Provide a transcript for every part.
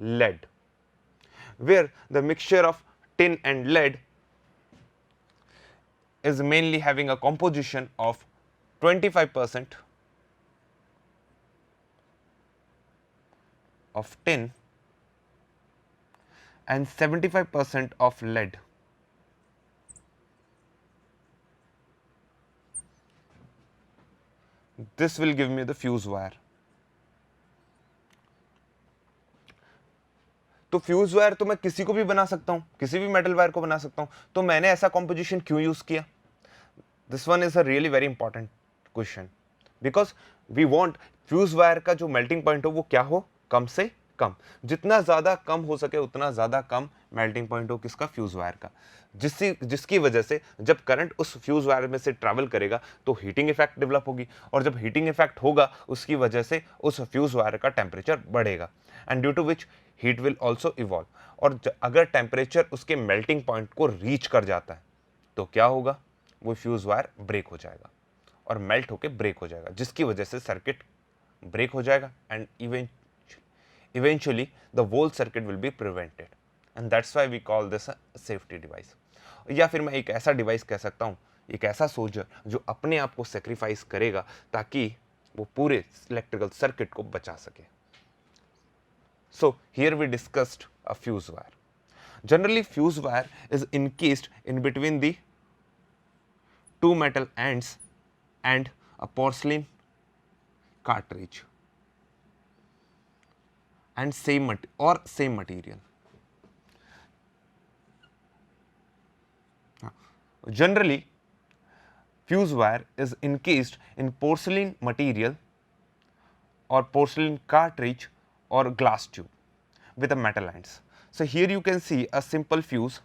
lead, where the mixture of tin and lead is mainly having a composition of 25% of tin and 75% of lead. This will give me the fuse wire. तो fuse wire तो मैं किसी को भी बना सकता हूं, किसी भी मेटल वायर को बना सकता हूं, तो मैंने ऐसा कॉम्पोजिशन क्यों यूज किया? This one is a really very important question, because we want fuse wire का जो मेल्टिंग पॉइंट हो वो क्या हो, कम से कम, जितना ज्यादा कम हो सके उतना ज्यादा कम मेल्टिंग पॉइंट हो किसका, फ्यूज वायर का, जिसकी वजह से जब करंट उस फ्यूज वायर में से ट्रैवल करेगा तो हीटिंग इफेक्ट डेवलप होगी, और जब हीटिंग इफेक्ट होगा उसकी वजह से उस फ्यूज वायर का टेम्परेचर बढ़ेगा, and due to which heat will also evolve, और अगर टेम्परेचर उसके मेल्टिंग पॉइंट को रीच कर जाता है तो क्या होगा, वो फ्यूज वायर ब्रेक हो जाएगा और मेल्ट होकर ब्रेक हो जाएगा, जिसकी वजह से सर्किट ब्रेक हो जाएगा, and eventually the whole circuit will be prevented, and that's why we call this a safety device. या फिर मैं एक ऐसा डिवाइस कह सकता हूँ, एक ऐसा सोल्जर जो अपने आप को सेक्रीफाइस करेगा ताकि वो पूरे इलेक्ट्रिकल सर्किट को बचा सके. So here we discussed a fuse wire. Generally fuse wire is encased in between the two metal ends and a porcelain cartridge and same material. Generally, fuse wire is encased in porcelain material or porcelain cartridge or glass tube with a metal ends. So here you can see a simple fuse.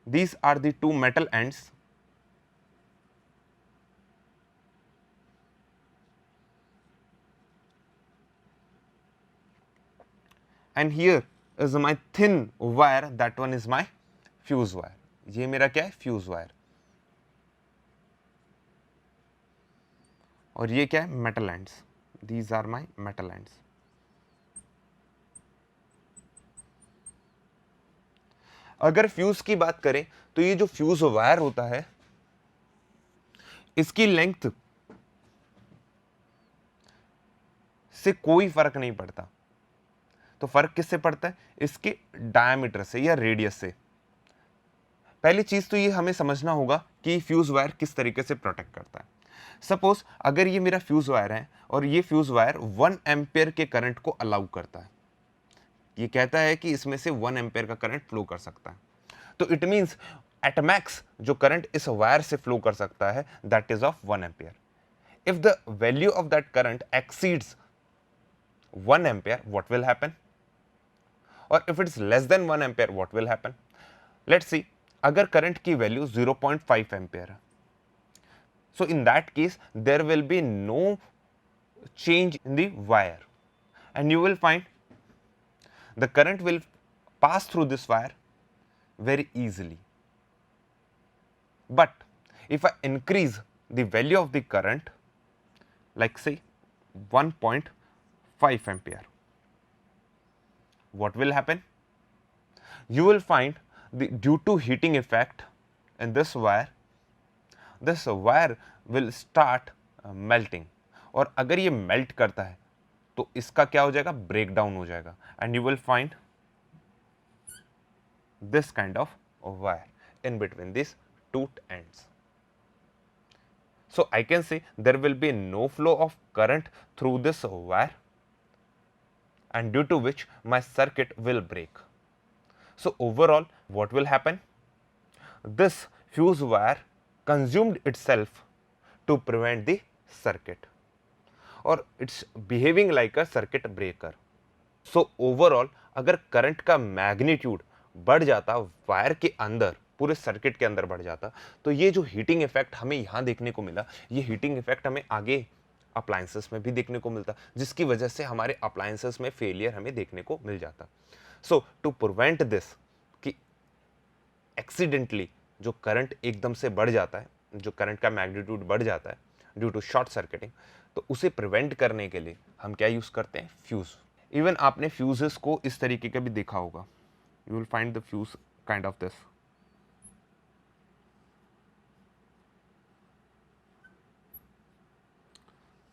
These are the two metal ends. And here is my thin wire, that one is my fuse wire. ये मेरा क्या है, fuse wire, और ये क्या है, metal ends. These are my metal ends. अगर fuse की बात करें तो ये जो फ्यूज वायर होता है इसकी लेंथ से कोई फर्क नहीं पड़ता. तो फर्क किससे पड़ता है, इसके डायमीटर से या रेडियस से. पहली चीज तो ये हमें समझना होगा कि फ्यूज वायर किस तरीके से प्रोटेक्ट करता है. सपोज अगर ये मेरा फ्यूज वायर है और ये फ्यूज वायर 1 एम्पियर के करंट को अलाउ करता है, ये कहता है कि इसमें से 1 एम्पियर का करंट फ्लो कर सकता है, तो इट मींस एट मैक्स जो करंट इस वायर से फ्लो कर सकता है that is of 1 ampere. If the value of that current exceeds 1 ampere, what will happen, और if it's less than 1 ampere what will happen. Let's see, अगर current की वैल्यू 0.5 एम्पियर है, so in that case there will be no change in the wire, and you will find the current will pass through this wire very easily. But if I increase the value of the current, like say 1.5 ampere, what will happen, you will find due to heating effect in this wire will start melting, और अगर ये melt करता है तो इसका क्या हो जाएगा, ब्रेक डाउन हो जाएगा, and you will find this kind of wire in between this two ends. So I can say there will be no flow of current through this wire, and due to which my circuit will break. So overall what will happen, this fuse wire consumed itself to prevent the circuit, or it's behaving like a circuit breaker. So overall अगर current का magnitude बढ़ जाता wire के अंदर, पूरे circuit के अंदर बढ़ जाता, तो ये जो हीटिंग इफेक्ट हमें यहाँ देखने को मिला, ये हीटिंग इफेक्ट हमें आगे अप्लायंसेस में भी देखने को मिलता, जिसकी वजह से हमारे अप्लायंसेस में फेलियर हमें देखने को मिल जाता. सो टू प्रिवेंट दिस कि एक्सीडेंटली जो करंट एकदम से बढ़ जाता है, जो करंट का मैग्नीट्यूड बढ़ जाता है ड्यू टू शॉर्ट सर्किटिंग, तो उसे प्रिवेंट करने के लिए हम क्या यूज करते हैं, फ्यूज. इवन आपने फ्यूजेस को इस तरीके का भी देखा होगा, you will find the fuse kind of this.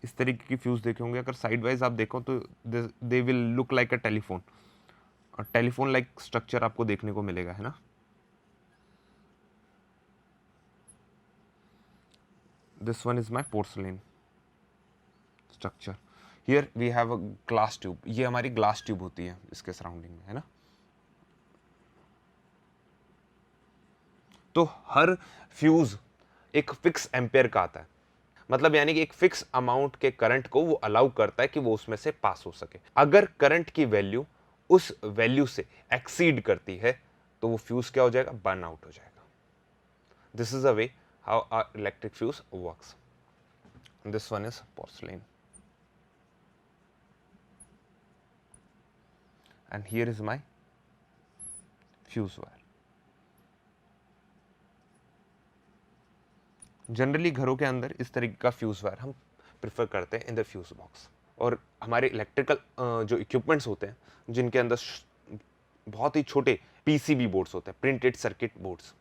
इस तरीके की फ्यूज देखे होंगे, अगर साइड वाइज आप देखो तो they will look like a telephone, और टेलीफोन लाइक स्ट्रक्चर आपको देखने को मिलेगा, है ना। This one is my porcelain structure. Here we have a glass tube, ये हमारी ग्लास ट्यूब होती है इसके सराउंडिंग में, है ना। तो हर फ्यूज एक फिक्स एम्पेयर का आता है, मतलब यानी कि एक फिक्स अमाउंट के करंट को वो अलाउ करता है कि वो उसमें से पास हो सके। अगर करंट की वैल्यू उस वैल्यू से एक्सीड करती है तो वो फ्यूज क्या हो जाएगा, बर्न आउट हो जाएगा। This is a way how a electric fuse works. This one is porcelain and here is my fuse wire. Generally घरों के अंदर इस तरीके का फ्यूज वायर हम प्रिफर करते हैं इन द फ्यूज बॉक्स। और हमारे इलेक्ट्रिकल जो इक्विपमेंट्स होते हैं जिनके अंदर बहुत ही छोटे पीसीबी बोर्ड्स होते हैं, प्रिंटेड सर्किट बोर्ड्स,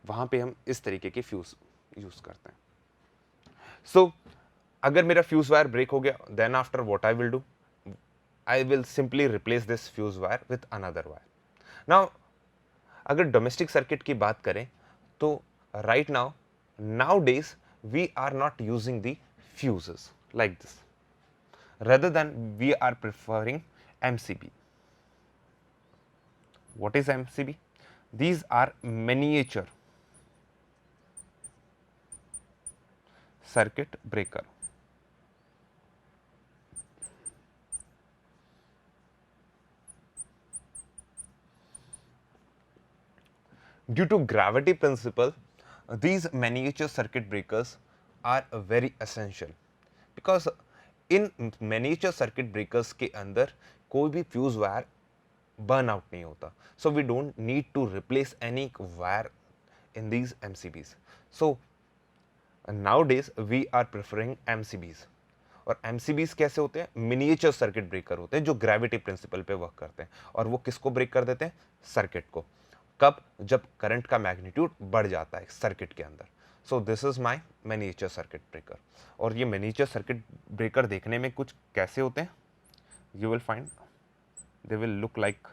वहां पे हम इस तरीके के फ्यूज यूज करते हैं। सो अगर मेरा फ्यूज वायर ब्रेक हो गया, then after what I will do, I will simply replace this fuse wire with another wire. Now, अगर डोमेस्टिक सर्किट की बात करें तो right now, nowadays we are not using the fuses like this. Rather than we are preferring MCB. What is MCB? These are miniature circuit breaker. Due to gravity principle, these miniature circuit breakers are very essential because in miniature circuit breakers के अंदर कोई भी fuse wire burn out नहीं होता. So we don't need to replace any wire in these MCBs. So nowadays we are preferring MCBs. और MCBs कैसे होते हैं, मिनिएचर सर्किट ब्रेकर होते हैं जो ग्रेविटी प्रिंसिपल पे वर्क करते हैं। और वो किसको ब्रेक कर देते हैं, सर्किट को। कब, जब करंट का मैग्नीट्यूड बढ़ जाता है सर्किट के अंदर। So this is my miniature circuit breaker. और ये मिनिएचर सर्किट ब्रेकर देखने में कुछ कैसे होते हैं, you will find they will look like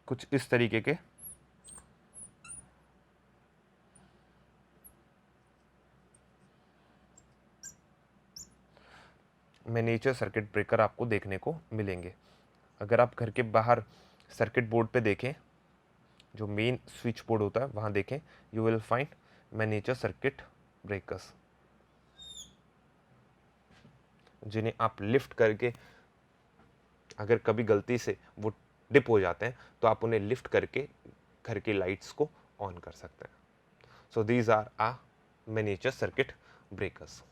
कुछ इस तरीके के मिनिएचर सर्किट ब्रेकर आपको देखने को मिलेंगे। अगर आप घर के बाहर सर्किट बोर्ड पे देखें, जो मेन स्विच बोर्ड होता है वहाँ देखें, you will find miniature circuit breakers, जिन्हें आप लिफ्ट करके, अगर कभी गलती से वो डिप हो जाते हैं तो आप उन्हें लिफ्ट करके घर की लाइट्स को ऑन कर सकते हैं। So these are a miniature circuit breakers.